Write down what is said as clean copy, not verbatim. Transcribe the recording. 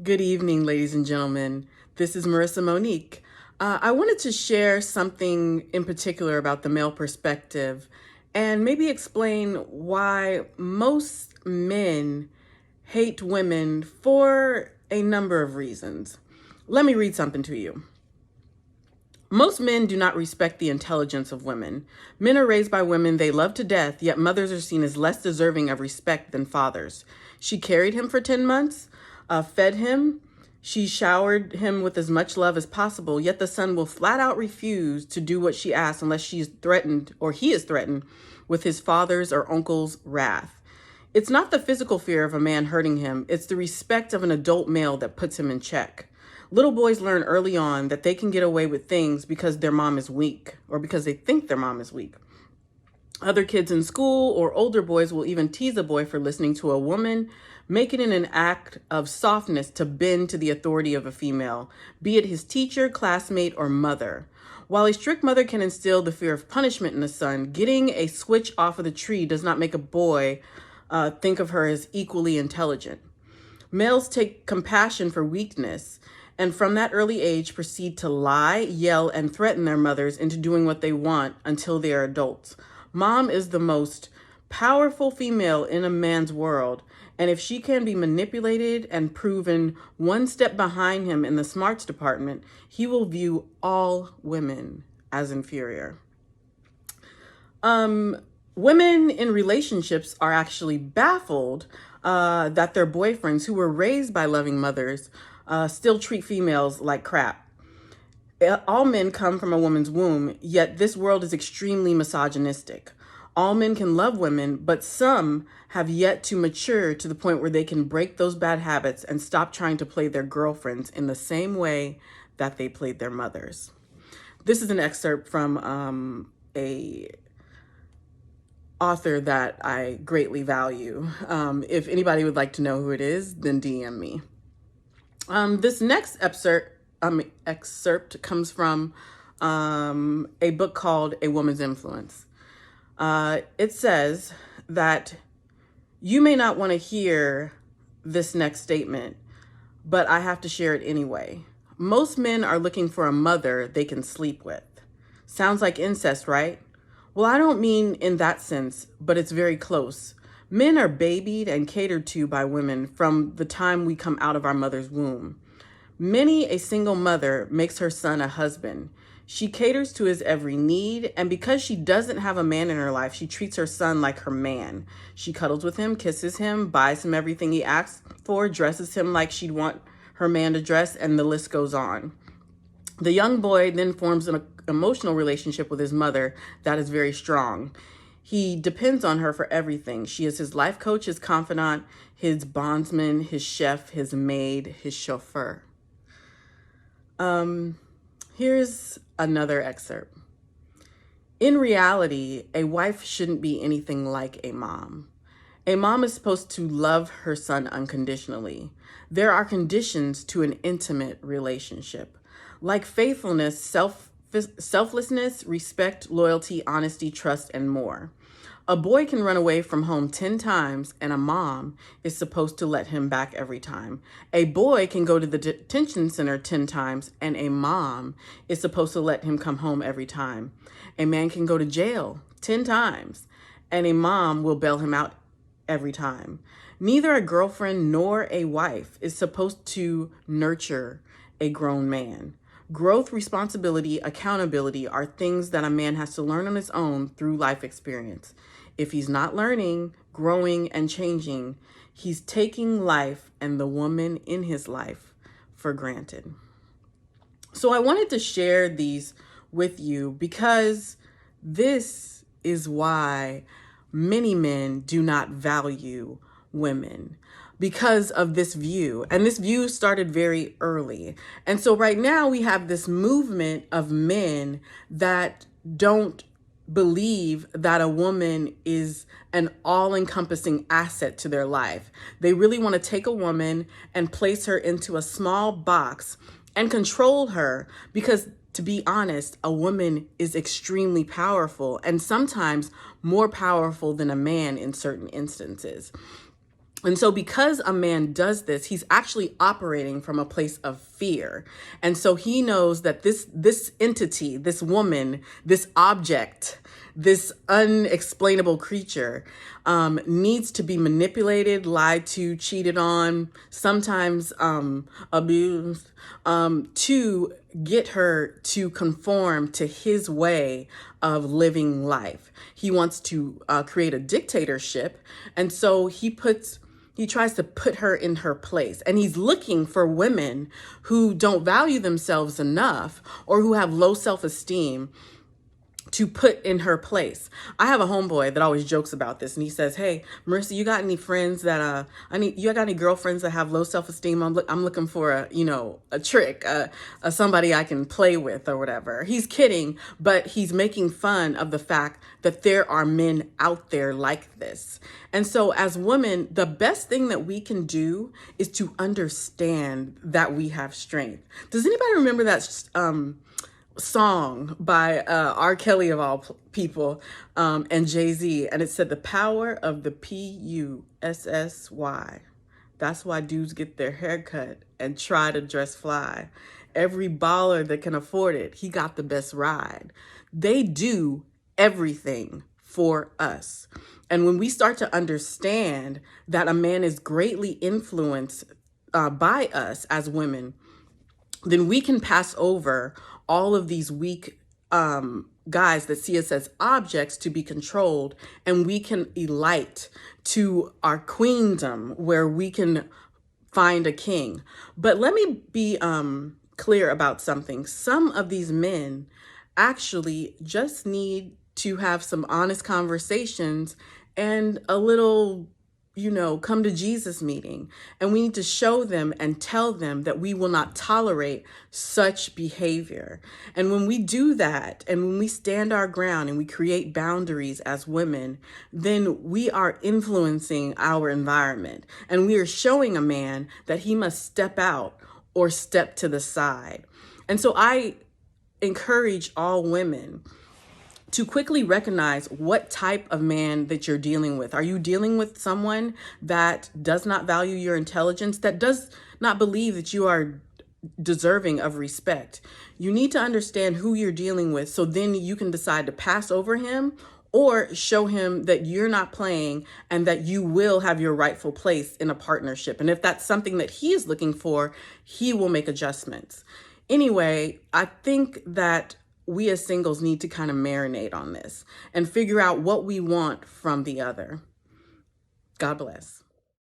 Good evening, ladies and gentlemen. This is Marissa Monique. I wanted to share something in particular about the male perspective and maybe explain why most men hate women for a number of reasons. Let me read something to you. Most men do not respect the intelligence of women. Men are raised by women they love to death, yet mothers are seen as less deserving of respect than fathers. She carried him for 10 months, fed him, she showered him with as much love as possible, yet the son will flat out refuse to do what she asks unless she is threatened or he is threatened with his father's or uncle's wrath. It's not the physical fear of a man hurting him, it's the respect of an adult male that puts him in check. Little boys learn early on that they can get away with things because their mom is weak or because they think their mom is weak. Other kids in school or older boys will even tease a boy for listening to a woman, making it an act of softness to bend to the authority of a female, be it his teacher, classmate, or mother. While a strict mother can instill the fear of punishment in a son, getting a switch off of the tree does not make a boy think of her as equally intelligent. Males take compassion for weakness and from that early age proceed to lie, yell, and threaten their mothers into doing what they want until they are adults. Mom is the most powerful female in a man's world, and if she can be manipulated and proven one step behind him in the smarts department, he will view all women as inferior. Women in relationships are actually baffled that their boyfriends, who were raised by loving mothers, still treat females like crap. All men come from a woman's womb, yet this world is extremely misogynistic. All men can love women, but some have yet to mature to the point where they can break those bad habits and stop trying to play their girlfriends in the same way that they played their mothers. This is an excerpt from a author that I greatly value. If anybody would like to know who it is, then DM me. This next excerpt comes from a book called A Woman's Influence. It says that you may not want to hear this next statement, but I have to share it anyway. Most men are looking for a mother they can sleep with. Sounds like incest, right? Well, I don't mean in that sense, but it's very close. Men are babied and catered to by women from the time we come out of our mother's womb. Many a single mother makes her son a husband. She caters to his every need, and because she doesn't have a man in her life, she treats her son like her man. She cuddles with him, kisses him, buys him everything he asks for, dresses him like she'd want her man to dress, and the list goes on. The young boy then forms an emotional relationship with his mother that is very strong. He depends on her for everything. She is his life coach, his confidant, his bondsman, his chef, his maid, his chauffeur. Here's another excerpt. In reality, a wife shouldn't be anything like a mom. A mom is supposed to love her son unconditionally. There are conditions to an intimate relationship, like faithfulness, selflessness, respect, loyalty, honesty, trust, and more. A boy can run away from home 10 times and a mom is supposed to let him back every time. A boy can go to the detention center 10 times and a mom is supposed to let him come home every time. A man can go to jail 10 times and a mom will bail him out every time. Neither a girlfriend nor a wife is supposed to nurture a grown man. Growth, responsibility, accountability are things that a man has to learn on his own through life experience. If he's not learning, growing, and changing, he's taking life and the woman in his life for granted. So I wanted to share these with you because this is why many men do not value women, because of this view. And this view started very early. And so right now we have this movement of men that don't believe that a woman is an all-encompassing asset to their life. They really want to take a woman and place her into a small box and control her because, to be honest, a woman is extremely powerful and sometimes more powerful than a man in certain instances. And so because a man does this, he's actually operating from a place of fear. And so he knows that this entity, this woman, this object, this unexplainable creature needs to be manipulated, lied to, cheated on, sometimes abused, to get her to conform to his way of living life. He wants to create a dictatorship. And so he tries to put her in her place. And he's looking for women who don't value themselves enough or who have low self-esteem to put in her place. I have a homeboy that always jokes about this, and he says, "Hey, Marissa, you got any friends that you got any girlfriends that have low self-esteem? I'm looking for a trick, somebody I can play with or whatever." He's kidding, but he's making fun of the fact that there are men out there like this. And so as women, the best thing that we can do is to understand that we have strength. Does anybody remember that song by R.Kelly of all people, and Jay-Z, and it said the power of the PUSSY. That's why dudes get their hair cut and try to dress fly. Every baller that can afford it, he got the best ride. They do everything for us. And when we start to understand that a man is greatly influenced by us as women, then we can pass over all of these weak guys that see us as objects to be controlled, and we can elite to our queendom where we can find a king. But let me be clear about something. Some of these men actually just need to have some honest conversations and a little come to Jesus meeting. And we need to show them and tell them that we will not tolerate such behavior. And when we do that, and when we stand our ground and we create boundaries as women, then we are influencing our environment. And we are showing a man that he must step out or step to the side. And so I encourage all women to quickly recognize what type of man that you're dealing with. Are you dealing with someone that does not value your intelligence, that does not believe that you are deserving of respect? You need to understand who you're dealing with, so then you can decide to pass over him or show him that you're not playing and that you will have your rightful place in a partnership. And if that's something that he is looking for, he will make adjustments. Anyway, I think that we as singles need to kind of marinate on this and figure out what we want from the other. God bless.